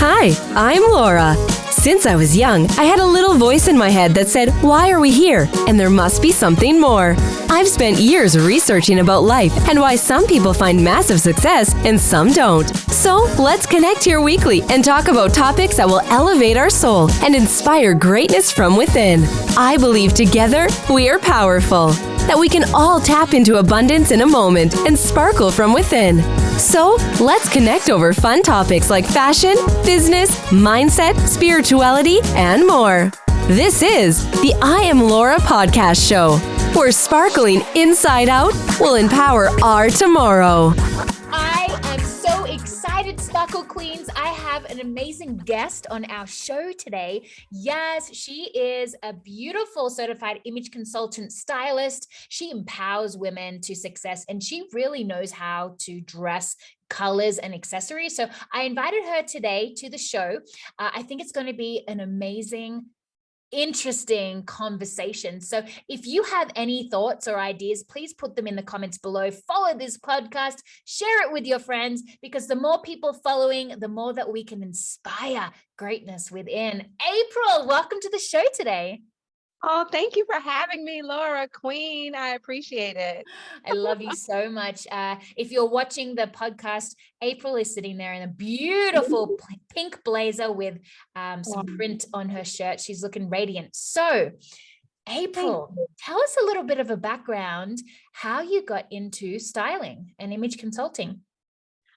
Hi, I'm Laura. Since I was young, I had a little voice in my head that said, why are we here? And there must be something more. I've spent years researching about life and why some people find massive success and some don't. So let's connect here weekly and talk about topics that will elevate our soul and inspire greatness from within. I believe together we are powerful, that we can all tap into abundance in a moment and sparkle from within. So let's connect over fun topics like fashion, business, mindset, spirituality, and more. This is the I Am Laura podcast show, where sparkling inside out will empower our tomorrow. I am so excited, Sparkle Queens. I have an amazing guest on our show today. Yes, she is a beautiful certified image consultant stylist. She empowers women to success, and she really knows how to dress colors and accessories. So I invited her today to the show. I think it's going to be an amazing, interesting conversation. So if you have any thoughts or ideas, please put them in the comments below. Follow this podcast, share it with your friends, because the more people following, the more that we can inspire greatness within. April, welcome to the show today. Oh, thank you for having me, Laura Queen. I appreciate it. I love you so much. If you're watching the podcast, April is sitting there in a beautiful pink blazer with some print on her shirt. She's looking radiant. So, April, tell us a little bit of a background, how you got into styling and image consulting.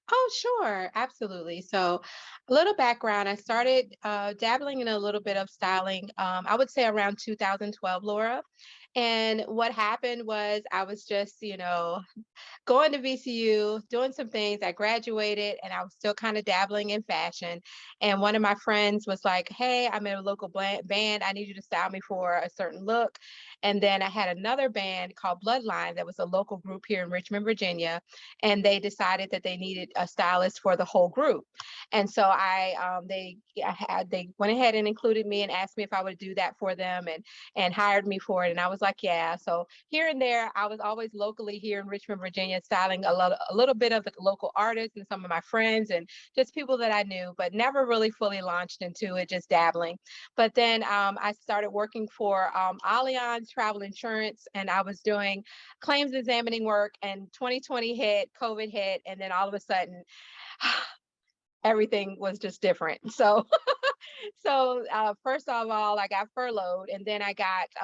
Oh, sure. Absolutely. So a little background, I started dabbling in a little bit of styling, I would say around 2012, Laura. And what happened was I was just, going to VCU, doing some things. I graduated and I was still kind of dabbling in fashion. And one of my friends was like, hey, I'm in a local band. I need you to style me for a certain look. And then I had another band called Bloodline that was a local group here in Richmond, Virginia. And they decided that they needed a stylist for the whole group. And so they went ahead and included me and asked me if I would do that for them and hired me for it. And I was like, yeah. So here and there, I was always locally here in Richmond, Virginia, styling a little bit of the local artists and some of my friends and just people that I knew, but never really fully launched into it, just dabbling. But then I started working for Allianz Travel Insurance, and I was doing claims examining work, and 2020 hit, COVID hit, and then all of a sudden, everything was just different. So first of all, I got furloughed, and then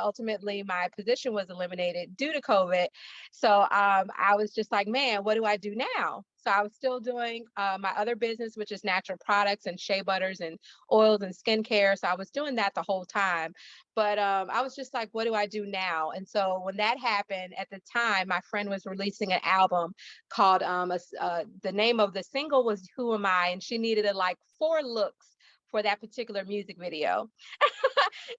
ultimately my position was eliminated due to COVID. So I was just like, man, what do I do now? So I was still doing my other business, which is natural products and shea butters and oils and skincare. So I was doing that the whole time. But I was just like, what do I do now? And so when that happened, at the time, my friend was releasing an album called, the name of the single was Who Am I? And she needed like 4 looks for that particular music video.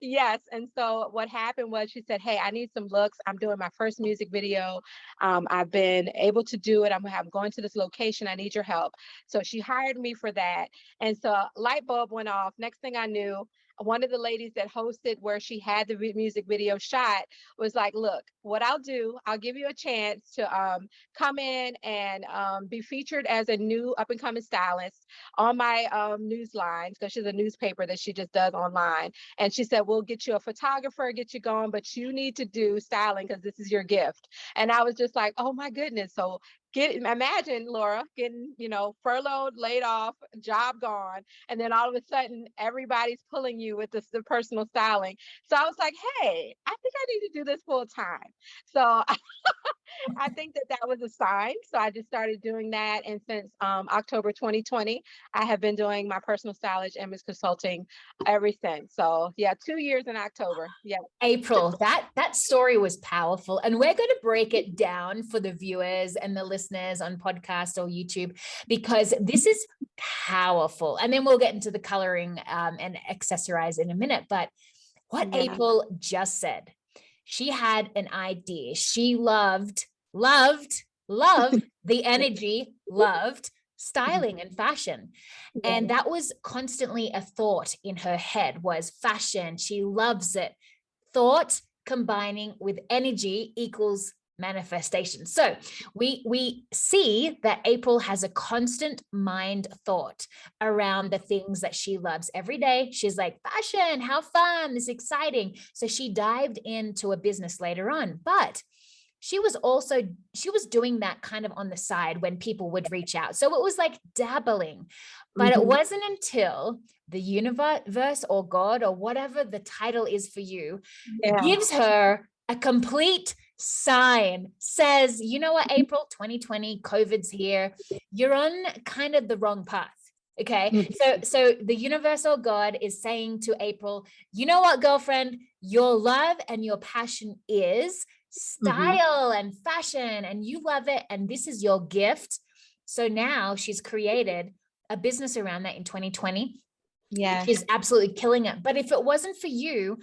Yes. And so what happened was she said, hey, I need some looks. I'm doing my first music video. I've been able to do it. I'm going to this location. I need your help. So she hired me for that. And so a light bulb went off. Next thing I knew, one of the ladies that hosted where she had the music video shot was like, look, what I'll do, I'll give you a chance to come in and be featured as a new up and coming stylist on my news lines, because she's a newspaper that she just does online. And she said, we'll get you a photographer, get you going, but you need to do styling because this is your gift. And I was just like, oh my goodness. So imagine Laura getting, furloughed, laid off, job gone. And then all of a sudden everybody's pulling you with the personal styling. So I was like, hey, I think I need to do this full time. So I think that was a sign. So I just started doing that. And since October 2020, I have been doing my personal stylist image consulting ever since. So yeah, 2 years in October. Yeah. April, that story was powerful. And we're going to break it down for the viewers and the listeners on podcast or YouTube, because this is powerful. And then we'll get into the coloring and accessorize in a minute. But what April just said, she had an idea. She loved the energy, loved styling and fashion. And that was constantly a thought in her head, was fashion. She loves it. Thought combining with energy equals manifestation. So we see that April has a constant mind thought around the things that she loves every day. She's like, fashion, how fun, this is exciting. So she dived into a business later on, but she was doing that kind of on the side when people would reach out. So it was like dabbling, but it wasn't until the universe or God or whatever the title is for you gives her a complete sign, says, you know what, April, 2020, COVID's here. You're on kind of the wrong path. Okay. So the universal God is saying to April, you know what, girlfriend, your love and your passion is style and fashion, and you love it. And this is your gift. So now she's created a business around that in 2020. Yeah. She's absolutely killing it. But if it wasn't for you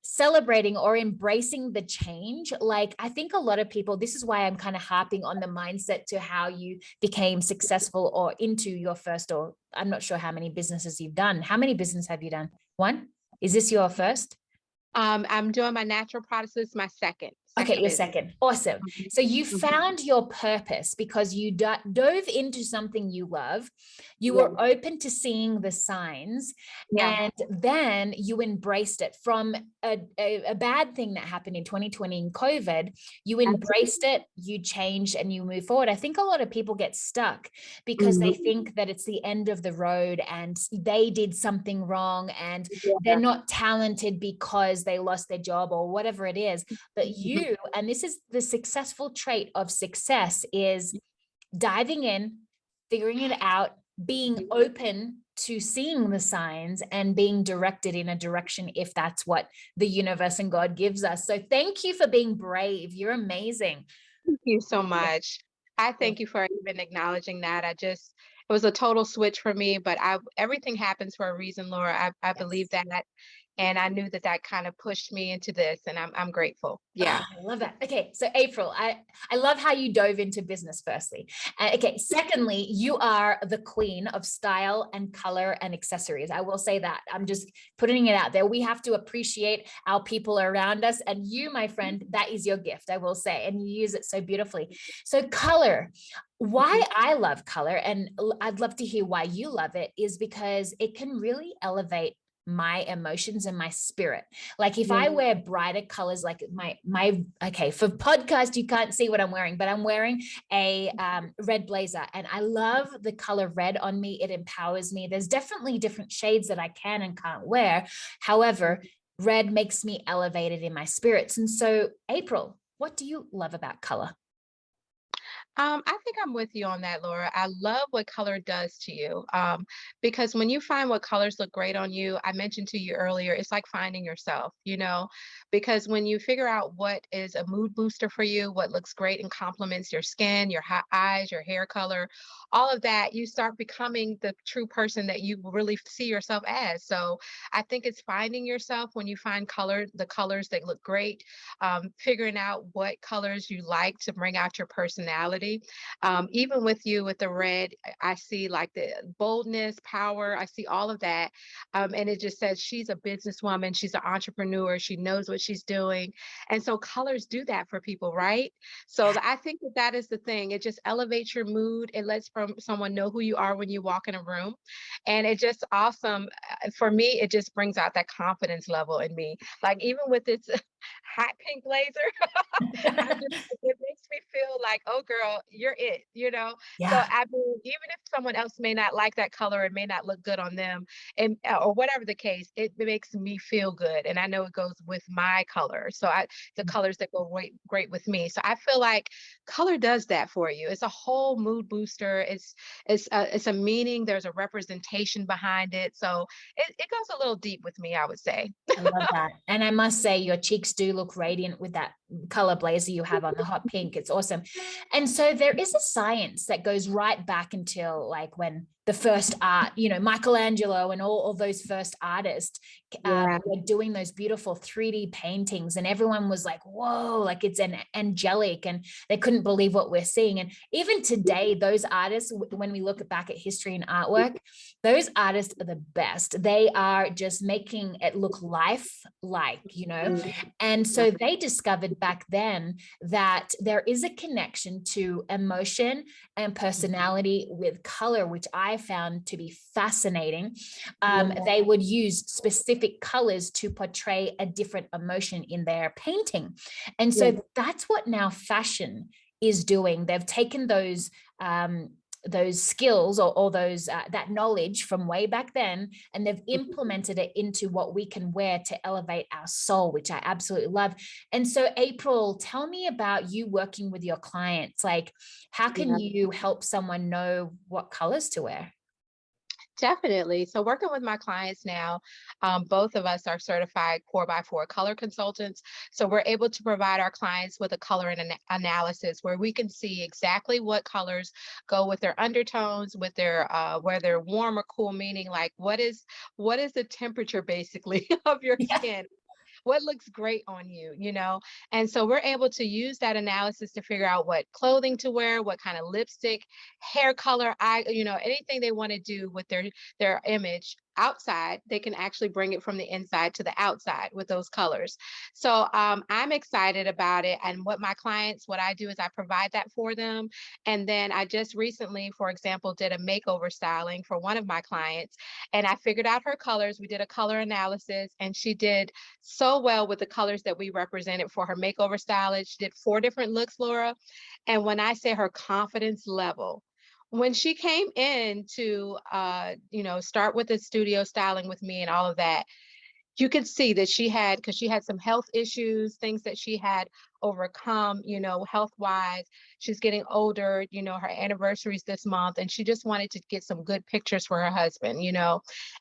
celebrating or embracing the change, like I think a lot of people, this is why I'm kind of harping on the mindset to how you became successful or into your first, or I'm not sure how many businesses you've done. How many businesses have you done? One? Is this your first? I'm doing my natural products. This is my second. Okay, your second. Awesome. So you found your purpose because you dove into something you love. You were open to seeing the signs, and then you embraced it from a bad thing that happened in 2020 in COVID. You embraced it, you changed, and you move forward. I think a lot of people get stuck because they think that it's the end of the road and they did something wrong and they're not talented because they lost their job or whatever it is. But you, and this is the successful trait of success, is diving in, figuring it out, being open to seeing the signs and being directed in a direction if that's what the universe and God gives us. So thank you for being brave. You're amazing. Thank you so much. I thank you for even acknowledging that. It was a total switch for me, but everything happens for a reason, Laura. I believe that. And I knew that kind of pushed me into this, and I'm grateful. Yeah. Oh, I love that. Okay. So April, I love how you dove into business firstly. Okay. Secondly, you are the queen of style and color and accessories. I will say that. I'm just putting it out there. We have to appreciate our people around us, and you, my friend, that is your gift, I will say, and you use it so beautifully. So color, why I love color, and I'd love to hear why you love it, is because it can really elevate my emotions and my spirit. Like if I wear brighter colors, like okay, for podcast, you can't see what I'm wearing, but I'm wearing a red blazer, and I love the color red on me. It empowers me. There's definitely different shades that I can and can't wear. However, red makes me elevated in my spirits. And so, April, what do you love about color? I think I'm with you on that, Laura. I love what color does to you. Because when you find what colors look great on you, I mentioned to you earlier, it's like finding yourself, because when you figure out what is a mood booster for you, what looks great and complements your skin, your eyes, your hair color, all of that, you start becoming the true person that you really see yourself as. So I think it's finding yourself when you find the colors that look great, figuring out what colors you like to bring out your personality. Even with you with the red, I see like the boldness, power, I see all of that. And it just says she's a businesswoman, she's an entrepreneur, she knows what she's doing. And so colors do that for people, right? So I think that is the thing. It just elevates your mood. It lets someone know who you are when you walk in a room. And it's just awesome. For me, it just brings out that confidence level in me. Like even with this hot pink blazer, it makes me feel like, oh girl, you're it, Yeah. So I mean, even if someone else may not like that color, it may not look good on them, and or whatever the case, it makes me feel good. And I know it goes with my color. So the colors that go great with me. So I feel like color does that for you. It's a whole mood booster. It's a meaning. There's a representation behind it. So it goes a little deep with me, I would say. I love that. And I must say your cheeks do look radiant with that color blazer you have on, the hot pink. It's awesome. And so there is a science that goes right back until like when the first art, you know, Michelangelo and all those first artists were doing those beautiful 3D paintings, and everyone was like, whoa, like it's an angelic, and they couldn't believe what we're seeing. And even today, those artists, when we look back at history and artwork, those artists are the best. They are just making it look life-like, you know. And so they discovered back then that there is a connection to emotion and personality with color, which I found to be fascinating. They would use specific colors to portray a different emotion in their painting. And so that's what now fashion is doing. They've taken those skills or those that knowledge from way back then, and they've implemented it into what we can wear to elevate our soul, which I absolutely love. And so, April, tell me about you working with your clients. Like, how can you help someone know what colors to wear? Definitely. So working with my clients now, both of us are certified 4x4 color consultants. So we're able to provide our clients with a color and analysis where we can see exactly what colors go with their undertones, with their where they're warm or cool, meaning like what is the temperature basically of your skin. What looks great on you, you know? And so we're able to use that analysis to figure out what clothing to wear, what kind of lipstick, hair color, anything they want to do with their image outside, they can actually bring it from the inside to the outside with those colors. So I'm excited about it. And what I do is I provide that for them. And then I just recently, for example, did a makeover styling for one of my clients, and I figured out her colors. We did a color analysis, and she did so well with the colors that we represented for her makeover styling. She did 4 different looks, Laura. And when I say her confidence level, when she came in to, start with the studio styling with me and all of that, you could see that because she had some health issues, things that she had overcome, health wise. She's getting older, her anniversary's this month, and she just wanted to get some good pictures for her husband,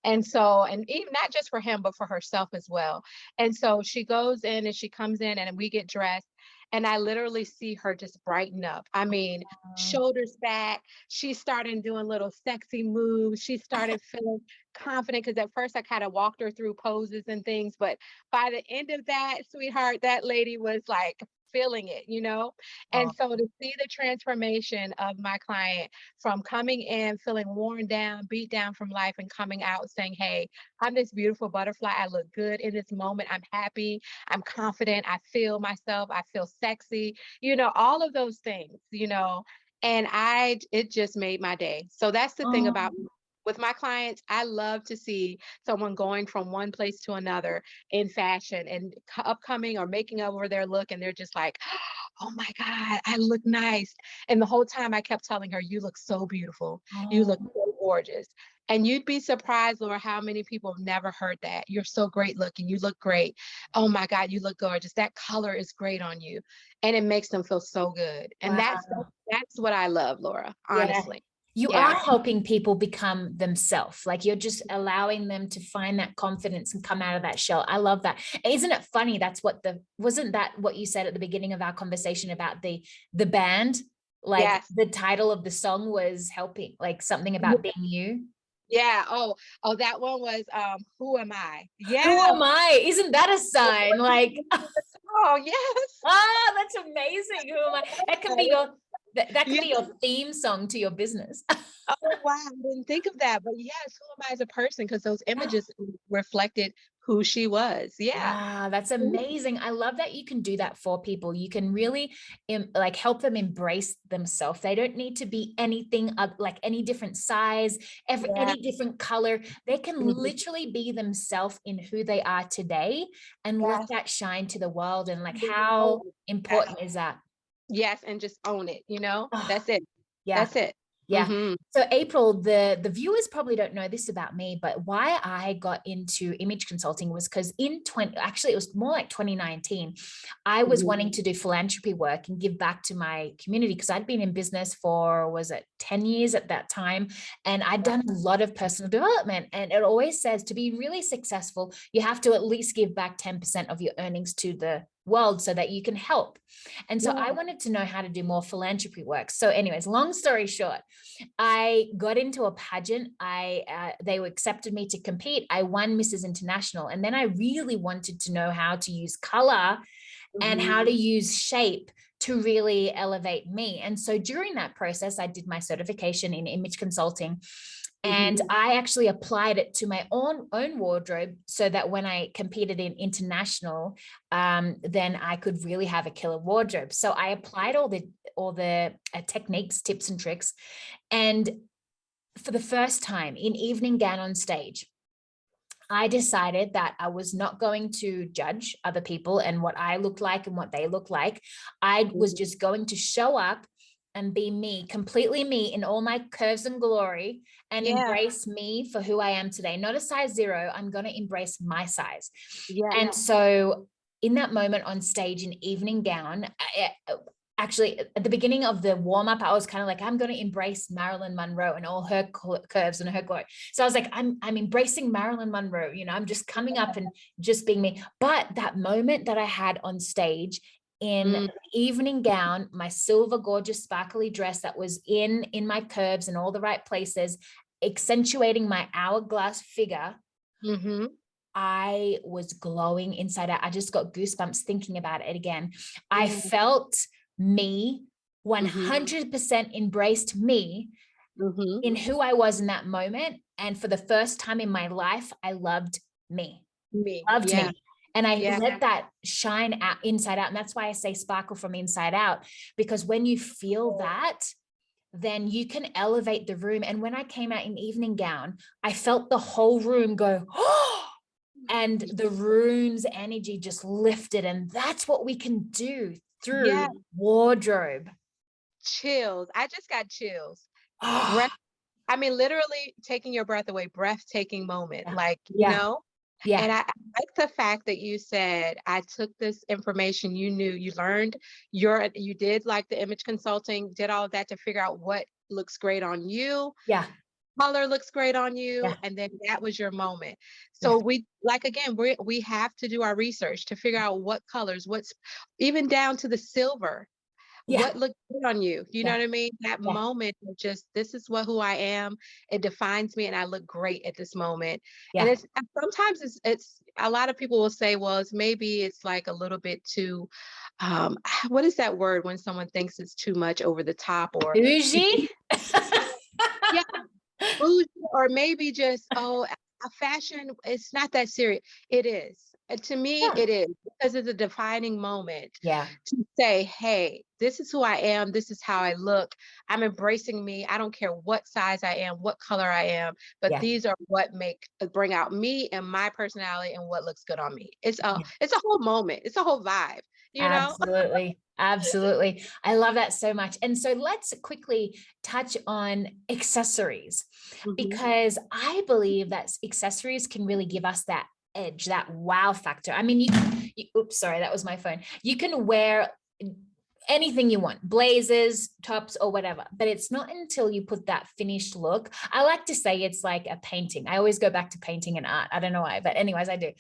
And so, and even not just for him, but for herself as well. And so she goes in and she comes in and we get dressed. And I literally see her just brighten up. I mean, shoulders back. She started doing little sexy moves. She started feeling confident because at first I kind of walked her through poses and things. But by the end of that, sweetheart, that lady was like feeling it, And so to see the transformation of my client from coming in, feeling worn down, beat down from life, and coming out saying, hey, I'm this beautiful butterfly. I look good in this moment. I'm happy. I'm confident. I feel myself. I feel sexy, all of those things, and it just made my day. So that's the thing about with my clients. I love to see someone going from one place to another in fashion and upcoming or making over their look. And they're just like, oh my God, I look nice. And the whole time I kept telling her, you look so beautiful. You look so gorgeous. And you'd be surprised, Laura, how many people have never heard that. You're so great looking. You look great. Oh my God, you look gorgeous. That color is great on you. And it makes them feel so good. And that's what I love, Laura, honestly. You are helping people become themselves. Like you're just allowing them to find that confidence and come out of that shell. I love that. Isn't it funny? Wasn't that what you said at the beginning of our conversation about the band? Like the title of the song was helping, like something about being you. Yeah. Oh, that one was Who Am I? Yeah. Who am I? Isn't that a sign? Like, oh yes. That's amazing. Who am I? That can be your theme song to your business. Oh wow, I didn't think of that. But yes, who am I as a person? Because those images reflected who she was. Yeah. Wow, that's amazing. I love that you can do that for people. You can really help them embrace themselves. They don't need to be anything like any different size, any different color. They can literally be themselves in who they are today and let that shine to the world. And like, how important is that? Yes, and just own it, That's it. Yeah. That's it. Yeah. Mm-hmm. So April, the viewers probably don't know this about me, but why I got into image consulting was because it was more like 2019, I was wanting to do philanthropy work and give back to my community because I'd been in business for, 10 years at that time. And I'd done a lot of personal development. And it always says to be really successful, you have to at least give back 10% of your earnings to the world so that you can help. And so I wanted to know how to do more philanthropy work. So anyways, long story short, I got into a pageant. They accepted me to compete. I won Mrs. International. And then I really wanted to know how to use color and how to use shape to really elevate me. And so during that process, I did my certification in image consulting. And I actually applied it to my own wardrobe so that when I competed in international, then I could really have a killer wardrobe. So I applied all the techniques, tips and tricks. And for the first time in evening gown on stage, I decided that I was not going to judge other people and what I looked like and what they look like. I was just going to show up and be me, completely me in all my curves and glory, and embrace me for who I am today. Not a size 0. I'm going to embrace my size. And so in that moment on stage in evening gown, actually at the beginning of the warm-up, I was kind of like, I'm going to embrace Marilyn Monroe and all her curves and her glory. So I was like, I'm embracing Marilyn Monroe, you know, I'm just coming up and just being me. But that moment that I had on stage in evening gown, my silver, gorgeous, sparkly dress that was in my curves in all the right places, accentuating my hourglass figure, I was glowing inside out. I just got goosebumps thinking about it again. I felt me 100% embraced me in who I was in that moment. And for the first time in my life, I loved me. Loved me. And I let that shine out inside out. And that's why I say sparkle from inside out, because when you feel that, then you can elevate the room. And when I came out in evening gown, I felt the whole room go, oh, and the room's energy just lifted. And that's what we can do through wardrobe. Chills. I just got chills. Oh, I mean, literally taking your breath away, breathtaking moment. Like, Yeah. And I like the fact that you said, I took this information, you knew, you learned, you did like the image consulting, did all of that to figure out what looks great on you. Yeah. Color looks great on you. Yeah. And then that was your moment. So we have to do our research to figure out what colors, what's even down to the silver. What looked good on you? You know what I mean? That moment of just, this is who I am. It defines me and I look great at this moment. And it's sometimes it's a lot of people will say, well, it's like a little bit too, what is that word when someone thinks it's too much over the top or bougie? bougie, or maybe just, a fashion, it's not that serious. It is. And to me, it is, because it's a defining moment to say, hey, this is who I am. This is how I look. I'm embracing me. I don't care what size I am, what color I am, but these are what bring out me and my personality and what looks good on me. It's a whole moment. It's a whole vibe, you know? Absolutely. Absolutely. I love that so much. And so let's quickly touch on accessories, because I believe that accessories can really give us that edge, that wow factor. I mean, oops, sorry, that was my phone. You can wear anything you want, blazers, tops, or whatever, but it's not until you put that finished look. I like to say it's like a painting. I always go back to painting and art. I don't know why, but anyways, I do.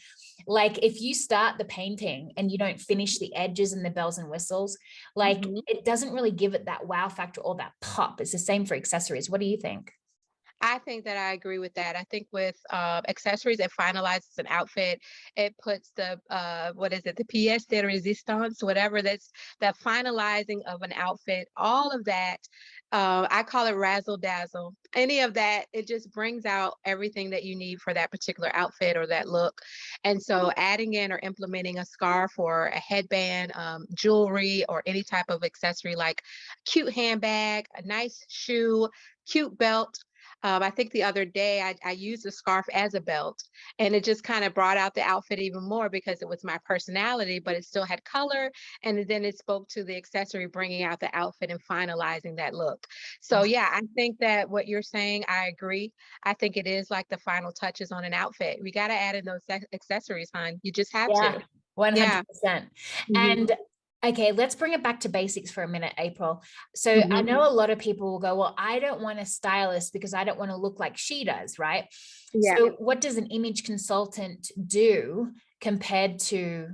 Like if you start the painting and you don't finish the edges and the bells and whistles, like it doesn't really give it that wow factor or that pop. It's the same for accessories. What do you think? I think that I agree with that. I think with accessories, it finalizes an outfit. It puts the, what is it, the pièce de résistance, whatever, that's that finalizing of an outfit, all of that. I call it razzle dazzle. Any of that, it just brings out everything that you need for that particular outfit or that look. And so adding in or implementing a scarf or a headband, jewelry, or any type of accessory like cute handbag, a nice shoe, cute belt. I think the other day I used a scarf as a belt, and it just kind of brought out the outfit even more because it was my personality, but it still had color. And then it spoke to the accessory, bringing out the outfit and finalizing that look. So yeah, I think that what you're saying, I agree. I think it is like the final touches on an outfit. We got to add in those accessories, hon. You just have to. 100%. Mhm. And okay, let's bring it back to basics for a minute, April. So I know a lot of people will go, well, I don't want a stylist because I don't want to look like she does, right? So what does an image consultant do compared to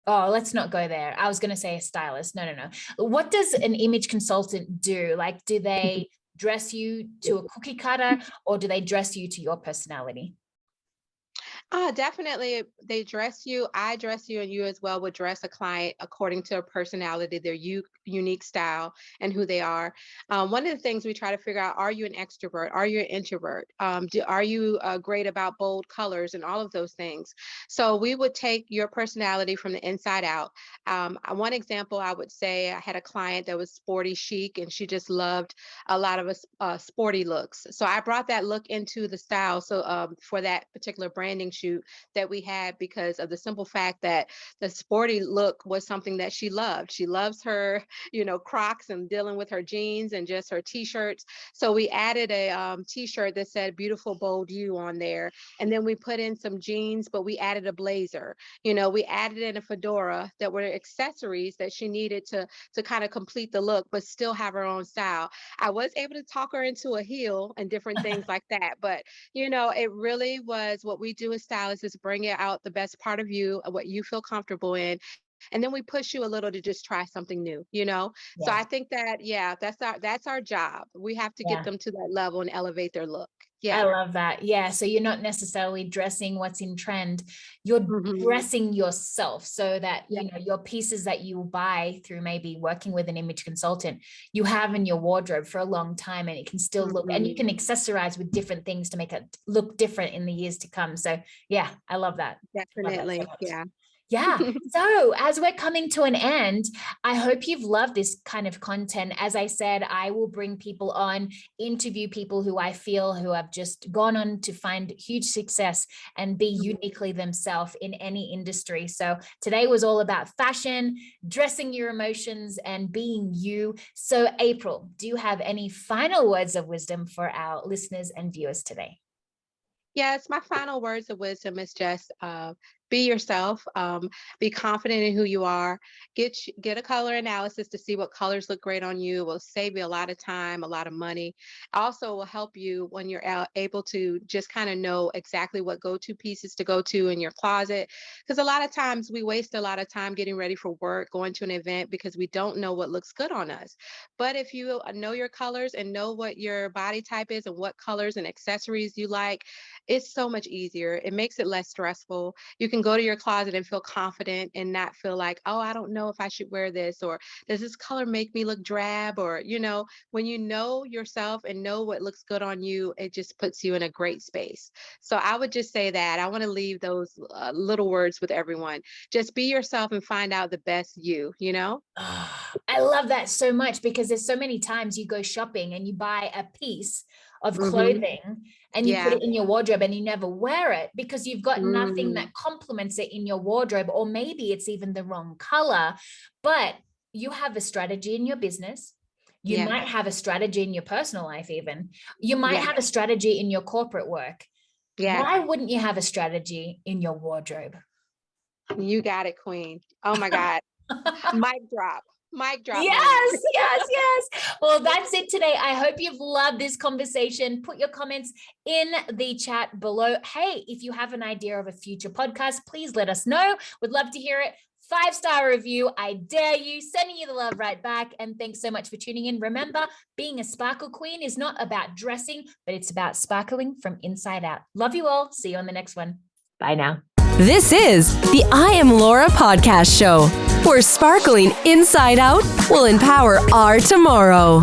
Oh, let's not go there. I was going to say a stylist. No, no, no. What does an image consultant do? Like, do they dress you to a cookie cutter, or do they dress you to your personality? Definitely, they dress you. I dress you, and you as well would dress a client according to their personality, their unique style, and who they are. One of the things we try to figure out: are you an extrovert? Are you an introvert? Are you great about bold colors and all of those things? So we would take your personality from the inside out. One example I would say: I had a client that was sporty chic, and she just loved a lot of sporty looks. So I brought that look into the style. So for that particular branding shoot that we had, because of the simple fact that the sporty look was something that she loved. She loves her, Crocs and dealing with her jeans and just her t-shirts. So we added a t-shirt that said "Beautiful Bold You" on there. And then we put in some jeans, but we added a blazer. We added in a fedora that were accessories that she needed to kind of complete the look, but still have her own style. I was able to talk her into a heel and different things like that. But, it really was, what we do as stylists is bring it out the best part of you, what you feel comfortable in. And then we push you a little to just try something new. So Yeah. I think that, yeah, that's our job. We have to get Yeah. them to that level and elevate their look. Yeah. I love that. Yeah. So you're not necessarily dressing what's in trend. You're Hmm. dressing yourself so that, Yeah. your pieces that you buy through maybe working with an image consultant, you have in your wardrobe for a long time, and it can still look, and you Hmm. can accessorize with different things to make it look different in the years to come. So yeah, I love that. Love that so Definitely. much. Yeah. Yeah. So as we're coming to an end, I hope you've loved this kind of content. As I said, I will bring people on, interview people who I feel who have just gone on to find huge success and be uniquely themselves in any industry. So today was all about fashion, dressing your emotions, and being you. So April, do you have any final words of wisdom for our listeners and viewers today? Yes, my final words of wisdom is just be yourself, be confident in who you are, get a color analysis to see what colors look great on you. It will save you a lot of time, a lot of money. Also will help you when you're able to just kind of know exactly what go-to pieces to go to in your closet. Because a lot of times we waste a lot of time getting ready for work, going to an event, because we don't know what looks good on us. But if you know your colors and know what your body type is and what colors and accessories you like, it's so much easier. It makes it less stressful. You can go to your closet and feel confident and not feel like, oh, I don't know if I should wear this, or does this color make me look drab? Or, when you know yourself and know what looks good on you, it just puts you in a great space. So I would just say that I want to leave those little words with everyone. Just be yourself and find out the best you. I love that so much, because there's so many times you go shopping and you buy a piece of Hmm. clothing and you put Yeah. it in your wardrobe and you never wear it because you've got nothing Mm. that complements it in your wardrobe, or maybe it's even the wrong color. But you have a strategy in your business. You Yes. might have a strategy in your personal life, even. You might Yes. have a strategy in your corporate work. Yes. Why wouldn't you have a strategy in your wardrobe? You got it, Queen. Oh my God. Mic drop. Mic drop moment. Yes, yes, yes. Well, that's it today. I hope you've loved this conversation. Put your comments in the chat below. Hey, if you have an idea of a future podcast, please let us know. We'd love to hear it. 5-star review. I dare you. Sending you the love right back. And thanks so much for tuning in. Remember, being a sparkle queen is not about dressing, but it's about sparkling from inside out. Love you all. See you on the next one. Bye now. This is the I Am Laura podcast show, where sparkling inside out will empower our tomorrow.